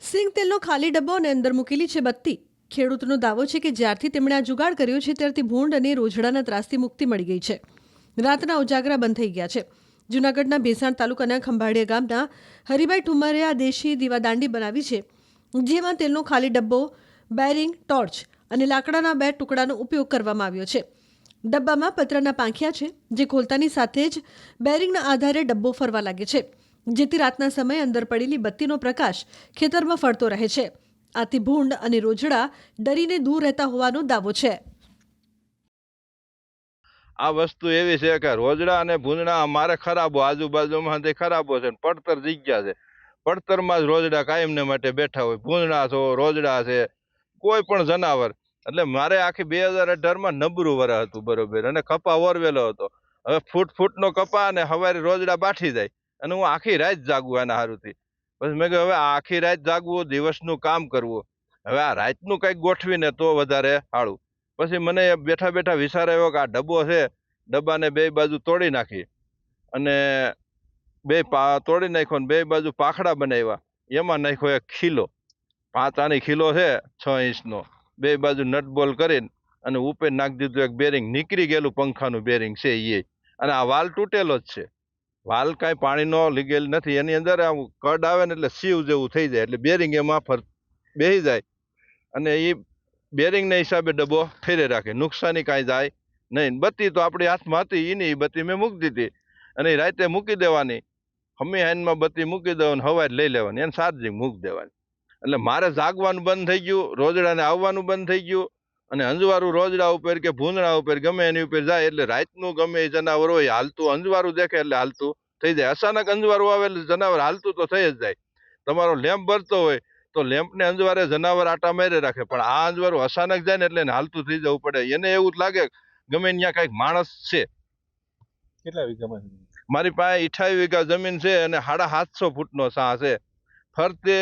સિંગ તેલનો ખાલી ડબ્બો અને અંદર મૂકેલી છે બત્તી. ખેડૂતનો દાવો છે કે જ્યારથી તેમણે આ જુગાડ કર્યો છે ત્યારથી ભૂંડ અને રોઝડાના ત્રાસથી મુક્તિ મળી ગઈ છે. રાતના ઉજાગરા બંધ થઈ ગયા છે. જૂનાગઢના ભેસાણ તાલુકાના ખંભાળિયા ગામના હરિભાઈ ઠુમ્મરે આ દેશી દીવાદાંડી બનાવી છે, જેમાં તેલનો ખાલી ડબ્બો, બેરિંગ, ટોર્ચ અને લાકડાના 2 ટુકડાનો ઉપયોગ કરવામાં આવ્યો છે. ડબ્બામાં પતરાના પાંખિયા છે, જે ખોલતાની સાથે જ બેરિંગના આધારે ડબ્બો ફરવા લાગે છે, જેથી રાતના સમયે અંદર પડેલી બત્તીનો પ્રકાશ ખેતરમાં ફરતો રહે છે. આથી ભૂંડ અને રોજડા ડરીને દૂર રહેતા હોવાનો દાવો છે. આ વસ્તુ એવી છે કે રોજડા અને ભૂંડણા અમારે ખરાબો આજુબાજુમાં તે ખરાબો છે. પડતર જગ્યા છે. પડતરમાં જ રોજડા કાયમને માટે બેઠા હોય. ભૂંડણા છો, રોજડા છે, કોઈ પણ જનાવર. એટલે મારે આખી 2018માં નબળું વરસ હતું, બરોબર, અને કપા ઓરવેલો હતો. હવે ફૂટનો કપા અને હવારે રોજડા બાઠી જાય અને હું આખી રાત જાગું એના હારુથી. પછી મેં કહ્યું હવે આખી રાત જાગવું, દિવસનું કામ કરવું, હવે આ રાતનું કંઈક ગોઠવીને તો વધારે સારું. પછી મને બેઠા બેઠા વિચાર આવ્યો કે આ ડબ્બો છે, ડબ્બાને 2 બાજુ તોડી નાખી અને તોડી નાખ્યો ને 2 બાજુ પાખડા બનાવ્યા. એમાં નાખ્યો એક ખીલો, 5 આની ખીલો છે, 6 ઇંચનો. 2 બાજુ નટબોલ કરીને અને ઉપર નાખી દીધું એક બેરિંગ. નીકળી ગયેલું પંખાનું બેરિંગ છે એ. અને આ વાલ તૂટેલો જ છે. વાલ કાંઈ પાણીનો લીગેલ નથી. એની અંદર આમ કડ આવે ને એટલે સીવ જેવું થઈ જાય, એટલે બેરિંગ એમાં બેસી જાય અને એ બેરિંગના હિસાબે ડબ્બો ફેરે રાખે. નુકસાની કાંઈ જાય નહીં. બત્તી તો આપણી હાથમાં હતી, એની બત્તી મેં મૂકી દીધી અને રાતે મૂકી દેવાની. હમી હાઈનમાં બત્તી મૂકી દેવાની, હવારે લઈ લેવાની, એને ચાર્જિંગ મૂકી દેવાની. એટલે મારે જાગવાનું બંધ થઈ ગયું, રોજડાને આવવાનું બંધ થઈ ગયું. અને અંજવારું રોજડા ઉપર કે ભૂંદડા ઉપર ગમે એની ઉપર જાય એટલે રાતનું ગમે એ જનાવર હોય હાલતું, અંજવારું દેખે એટલે હાલતું થઈ જાય. અચાનક અંજવારું આવે એટલે જનાવર હાલતું તો થઈ જ જાય. તમારો લેમ્પ બળતો હોય તો લેમ્પને અંજવારે જનાવર આટા મારી રાખે, પણ આ અંજવારું અચાનક જાય ને એટલે એને હાલતું થઈ જવું પડે. એને એવું જ લાગે ગમે ત્યાં કઈક માણસ છે. કેટલા વીઘામાં? મારી પાસે 28 વીઘા જમીન છે અને 750 ફૂટનો સાહ છે. ફરતે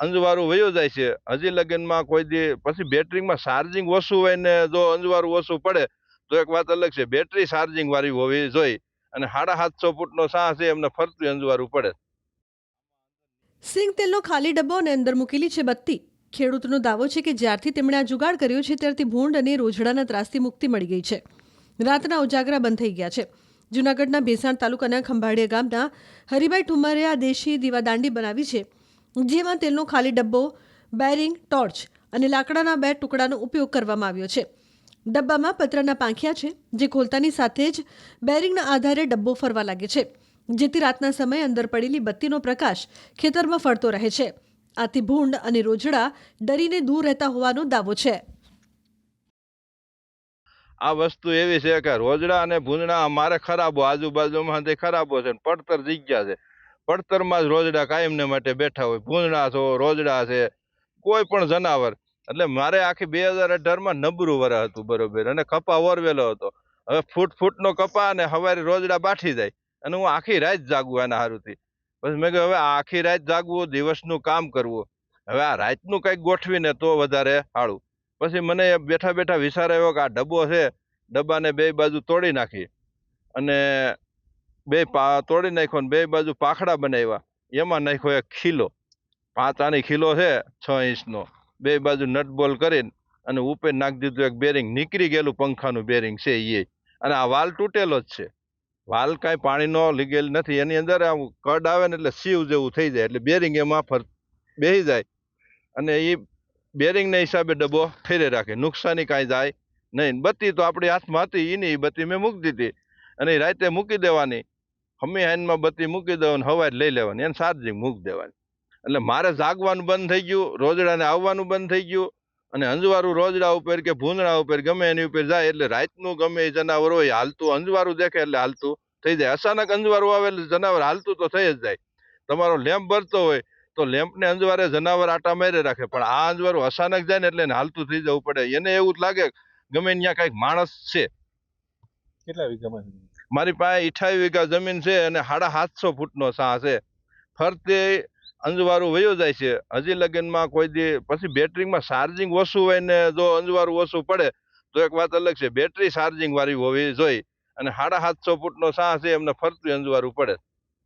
અંજવારું વયો જાય છે. હજી લગનમાં કોઈ દી પછી બેટરીમાં ચાર્જિંગ ઓછું હોય ને જો અંજવારું ઓછું પડે તો એક વાત અલગ છે. બેટરી ચાર્જિંગ વાળી હોવી જોઈએ. અને 750 ફૂટનો સાહ છે, એમને ફરતું અંજવારું પડે. સિંગ તેલનો ખાલી ડબ્બો અને અંદર મૂકેલી છે બત્તી. ખેડૂતનો દાવો છે કે જ્યારથી તેમણે આ જુગાડ કર્યો છે ત્યારથી ભૂંડ અને રોઝડાના ત્રાસથી મુક્તિ મળી ગઈ છે. રાતના ઉજાગરા બંધ થઈ ગયા છે. જૂનાગઢના ભેસાણ તાલુકાના ખંભાળિયા ગામના હરિભાઈ ઠુમ્મરે આ દેશી દીવાદાંડી બનાવી છે, જેમાં તેલનો ખાલી ડબ્બો, બેરિંગ, ટોર્ચ અને લાકડાના 2 ટુકડાનો ઉપયોગ કરવામાં આવ્યો છે. ડબ્બામાં પતરાના પાંખિયા છે, જે ખોલતાની સાથે જ બેરિંગના આધારે ડબ્બો ફરવા લાગે છે, જેથી રાતના સમયે અંદર પડેલી બત્તીનો પ્રકાશ ખેતરમાં ફરતો રહે છે. આથી ભૂંડ અને રોજડા ડરીને દૂર રહેતા હોવાનો દાવો છે. આ વસ્તુ એવી છે કે રોજડા અને ભૂંડણા અમારે ખરાબો આજુબાજુમાં તે ખરાબો છે. પડતર જગ્યા છે. પડતરમાં જ રોજડા કાયમને માટે બેઠા હોય. ભૂંડણા છો, રોજડા છે, કોઈ પણ જનાવર. એટલે મારે આખી 2018માં નબળું વરસ હતું, બરોબર, અને કપા ઓરવેલો હતો. હવે ફૂટનો કપા અને હવારે રોજડા બાઠી જાય અને હું આખી રાત જાગું એના હારુથી. પછી મેં કહ્યું હવે આખી રાત જાગવું, દિવસનું કામ કરવું, હવે આ રાતનું કંઈક ગોઠવીને તો વધારે સારું. પછી મને બેઠા બેઠા વિચાર આવ્યો કે આ ડબ્બો છે, ડબ્બાને 2 બાજુ તોડી નાખી અને તોડી નાખ્યો ને 2 બાજુ પાખડા બનાવ્યા. એમાં નાખ્યો એક ખીલો, 5 આની ખીલો છે, 6 ઇંચનો. 2 બાજુ નટબોલ કરીને અને ઉપર નાખી દીધું એક બેરિંગ. નીકળી ગયેલું પંખાનું બેરિંગ છે એ. અને આ વાલ તૂટેલો જ છે. વાલ કાંઈ પાણીનો લીગેલ નથી. એની અંદર આમ કડ આવે ને એટલે સીવ જેવું થઈ જાય, એટલે બેરિંગ એમાં બેસી જાય અને એ બેરિંગના હિસાબે ડબ્બો ફેરે રાખે. નુકસાની કાંઈ જાય નહીં. બત્તી તો આપણી હાથમાં હતી, એની બત્તી મેં મૂકી દીધી અને રાતે મૂકી દેવાની. હમી હાઈનમાં બત્તી મૂકી દેવાની, હવારે લઈ લેવાની, એને ચાર્જિંગ મૂકી દેવાની. એટલે મારે જાગવાનું બંધ થઈ ગયું, રોજડાને આવવાનું બંધ થઈ ગયું. અને અંજવારું રોજડા ઉપર કે ભૂંદડા ઉપર ગમે એની ઉપર જાય એટલે રાતનું ગમે એ જનાવર હોય હાલતું, અંજવારું દેખે એટલે હાલતું થઈ જાય. અચાનક અંજવારું આવે એટલે જનાવર હાલતું તો થઈ જ જાય. તમારો લેમ્પ બળતો હોય તો લેમ્પને અંજવારે જનાવર આટા મારી રાખે, પણ આ અંજવારું અચાનક જાય ને એટલે એને હાલતું થઈ જવું પડે. એને એવું જ લાગે ગમે ત્યાં કઈક માણસ છે. કેટલા વીઘામાં? મારી પાસે 28 વીઘા જમીન છે અને 750 ફૂટનો સાહ છે. ફરતે અંજવારું વયો જાય છે. હજી લગનમાં કોઈ દી પછી બેટરીમાં ચાર્જિંગ ઓછું હોય ને જો અંજવારું ઓછું પડે તો એક વાત અલગ છે. બેટરી ચાર્જિંગ વાળી હોવી જોઈએ. અને 750 ફૂટનો સાહ છે, એમને ફરતું અંજવારું પડે.